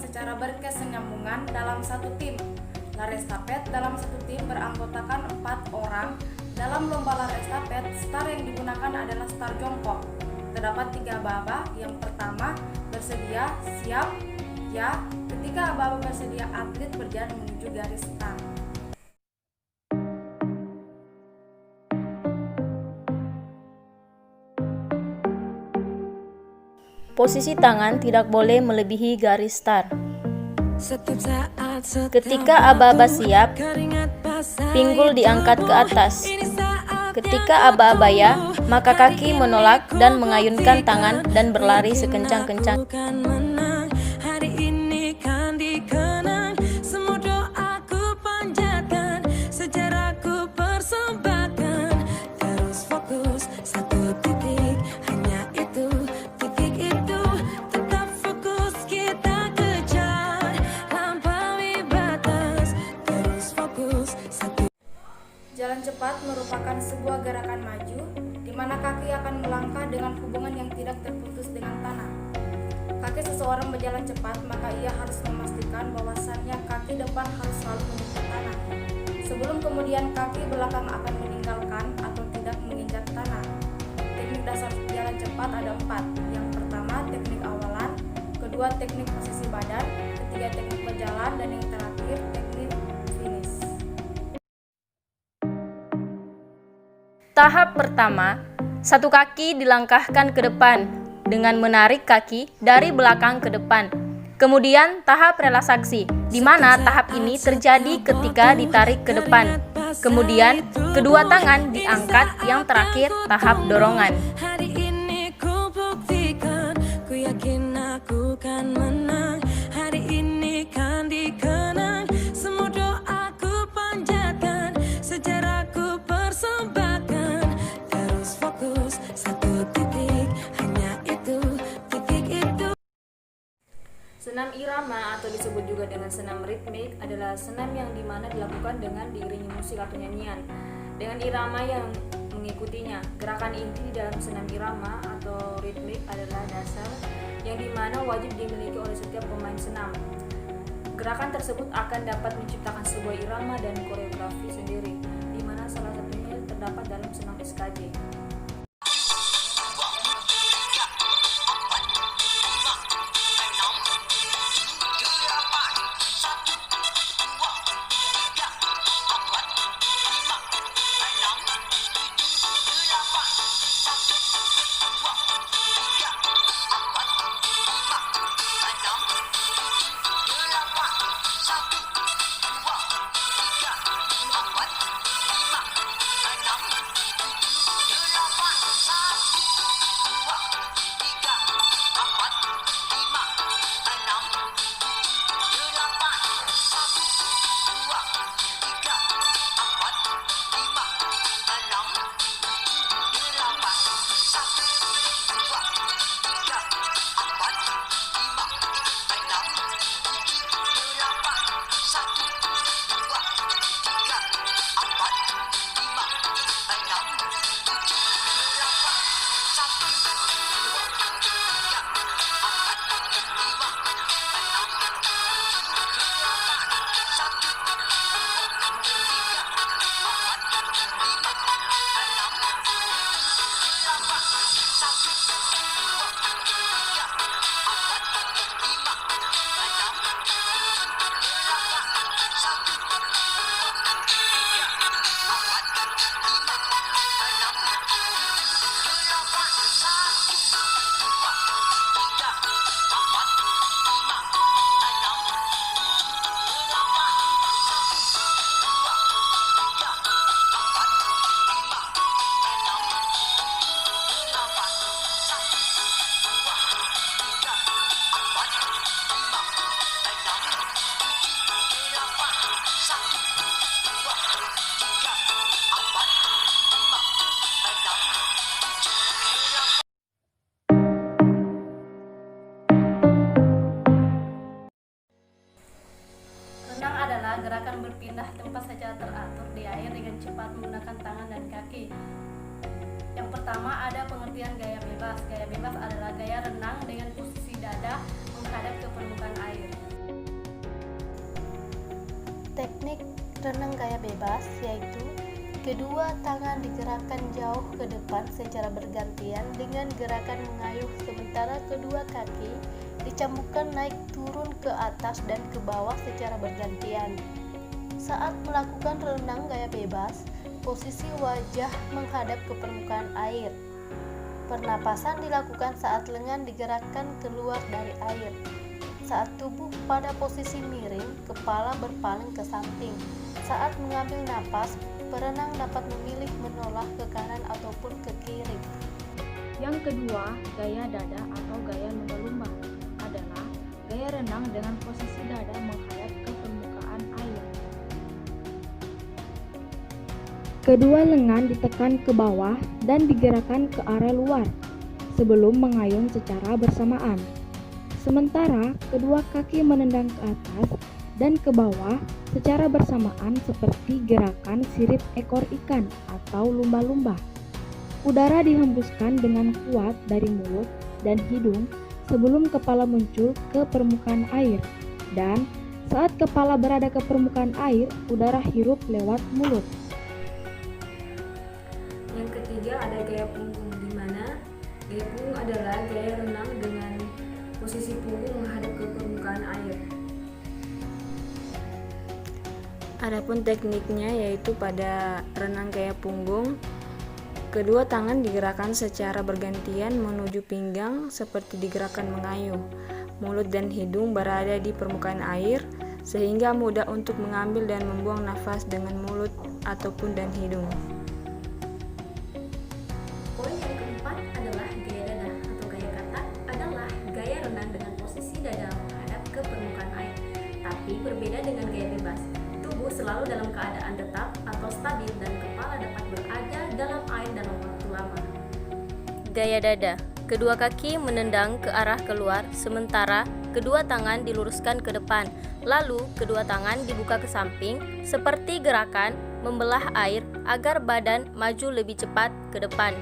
secara berkesinambungan dalam satu tim. Lari estafet dalam satu tim beranggotakan 4 orang. Dalam lomba lari estafet, star yang digunakan adalah star jongkok. Terdapat 3 aba-aba. Yang pertama, bersedia, siap, ya. Ketika aba-aba bersedia, atlet berjalan menuju garis start. Posisi tangan tidak boleh melebihi garis start. Ketika aba-aba siap, pinggul diangkat ke atas. Ketika aba-aba ya, maka kaki menolak dan mengayunkan tangan dan berlari sekencang-kencang. Jalan cepat merupakan sebuah gerakan maju, di mana kaki akan melangkah dengan hubungan yang tidak terputus dengan tanah. Kaki seseorang berjalan cepat, maka ia harus memastikan bahwasannya kaki depan harus selalu menyentuh tanah. Sebelum kemudian kaki belakang akan meninggalkan atau tidak menginjak tanah. Teknik dasar jalan cepat ada 4. Yang pertama, teknik awalan, kedua, teknik posisi badan, ketiga, teknik berjalan, dan yang terakhir, teknik finish. Tahap pertama, satu kaki dilangkahkan ke depan dengan menarik kaki dari belakang ke depan. Kemudian tahap relaksasi, di mana tahap ini terjadi ketika ditarik ke depan. Kemudian kedua tangan diangkat, yang terakhir tahap dorongan. Hari ini ku buktikan, ku yakin aku kan menang. Hari ini kan dikenang, semua doa ku panjatkan, sejarah ku persembahkan. Terus fokus satu titik, hanya itu, titik itu. Senam irama atau disebut juga dengan senam ritmik adalah senam yang dimana dilakukan dengan diiringi musik atau nyanyian dengan irama yang mengikutinya. Gerakan inti dalam senam irama atau ritmik adalah dasar yang dimana wajib dimiliki oleh setiap pemain senam. Gerakan tersebut akan dapat menciptakan sebuah irama dan koreografi sendiri, di mana salah satunya terdapat dalam senam SKJ. Renang adalah gerakan berpindah tempat secara teratur di air dengan cepat menggunakan tangan dan kaki. Yang pertama ada pengertian gaya bebas. Gaya bebas adalah gaya renang dengan posisi dada menghadap ke permukaan air. teknik renang gaya bebas, yaitu kedua tangan digerakkan jauh ke depan secara bergantian dengan gerakan mengayuh, sementara kedua kaki dicambukkan naik turun ke atas dan ke bawah secara bergantian. Saat melakukan renang gaya bebas, posisi wajah menghadap ke permukaan air. Pernapasan dilakukan saat lengan digerakkan keluar dari air. Saat tubuh pada posisi miring, kepala berpaling ke samping. Saat mengambil napas, perenang dapat memilih menoleh ke kanan ataupun ke kiri. Yang kedua, gaya dada atau gaya lumba-lumba adalah gaya renang dengan posisi dada menghadap ke permukaan air. Kedua lengan ditekan ke bawah dan digerakkan ke arah luar sebelum mengayun secara bersamaan. Sementara kedua kaki menendang ke atas dan ke bawah secara bersamaan seperti gerakan sirip ekor ikan atau lumba-lumba. Udara dihembuskan dengan kuat dari mulut dan hidung sebelum kepala muncul ke permukaan air, dan saat kepala berada ke permukaan air, udara hirup lewat mulut. Yang ketiga ada gaya punggung, di mana gaya punggung adalah gaya renang dengan posisi punggung menghadap ke permukaan air. Adapun tekniknya yaitu pada renang gaya punggung, kedua tangan digerakkan secara bergantian menuju pinggang seperti digerakkan mengayuh. Mulut dan hidung berada di permukaan air sehingga mudah untuk mengambil dan membuang nafas dengan mulut ataupun dan hidung. Poin yang keempat adalah gaya dada atau gaya katak adalah gaya renang dengan posisi dada menghadap ke permukaan air, tapi berbeda dengan gaya bebas. Tubuh selalu dalam keadaan tetap atau stabil dan kepala dapat berada dalam air dalam waktu lama. Gaya dada. Kedua kaki menendang ke arah keluar, sementara kedua tangan diluruskan ke depan. Lalu, kedua tangan dibuka ke samping, seperti gerakan membelah air agar badan maju lebih cepat ke depan.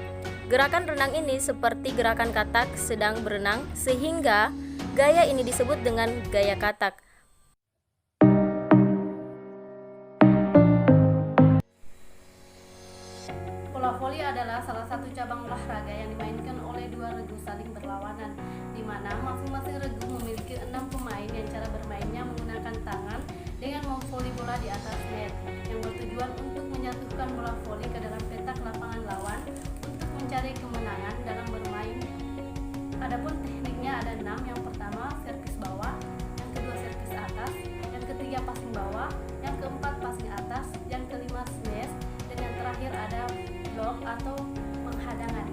Gerakan renang ini seperti gerakan katak sedang berenang, sehingga gaya ini disebut dengan gaya katak. Bola voli adalah salah satu cabang olahraga yang dimainkan oleh dua regu saling berlawanan, di mana masing-masing regu memiliki 6 pemain yang cara bermainnya menggunakan tangan dengan memvoli bola di atas net, yang bertujuan untuk menyatukan bola voli ke dalam petak lapangan lawan untuk mencari kemenangan dalam bermain. Adapun tekniknya ada 6. Yang pertama servis bawah, yang kedua servis atas, yang ketiga passing bawah, yang keempat passing atas, yang kelima smash, dan yang terakhir ada blok atau penghadangan.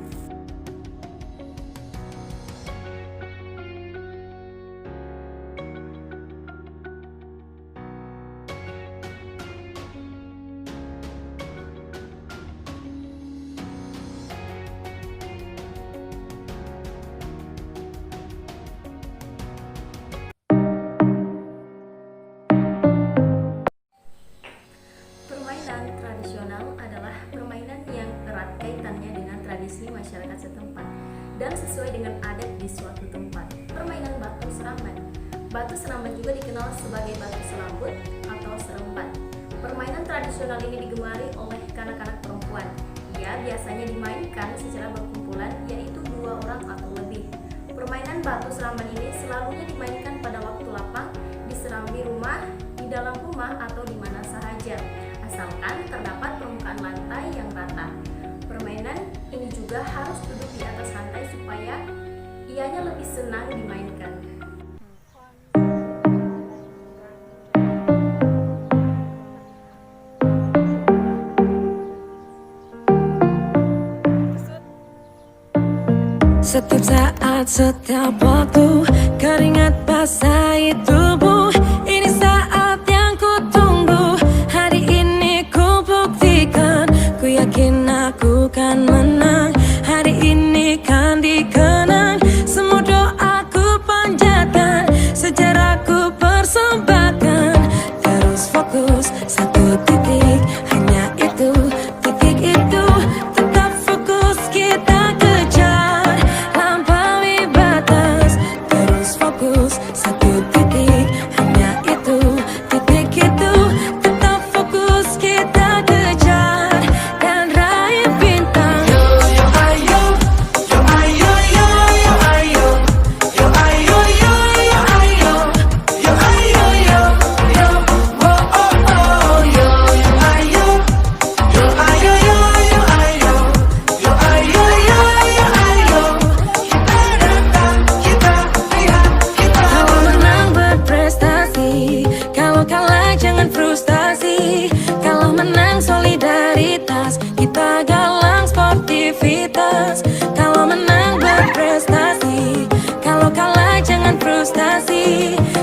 Permainan tradisional adalah permainan yang erat kaitannya dengan tradisi masyarakat setempat dan sesuai dengan adat di suatu tempat. Permainan batu seramban. Batu seramban juga dikenal sebagai batu selambut atau seremban. Permainan tradisional ini digemari oleh kanak-kanak perempuan. Ia biasanya dimainkan secara berkumpulan, yaitu 2 orang atau lebih. Permainan batu seramban ini selalunya dimainkan pada waktu lapang, di serambi rumah, di dalam rumah, atau di mana sahaja, asalkan terdapat permukaan lantai yang rata. Permainan ini juga harus duduk di atas lantai supaya ianya lebih senang dimainkan. Setiap saat, setiap waktu, keringat basahi tubuh. Ini saat yang ku tunggu. Hari ini ku buktikan, ku yakin aku kan menang. Hari ini kan dikenang, semua doaku panjatkan, sejarahku persembahkan. Terus fokus, satu titik, hanya itu, titik itu. Tetap fokus, kita kejar, lampaui batas. Terus fokus, satu titik, hanya itu, titik itu. frustasi.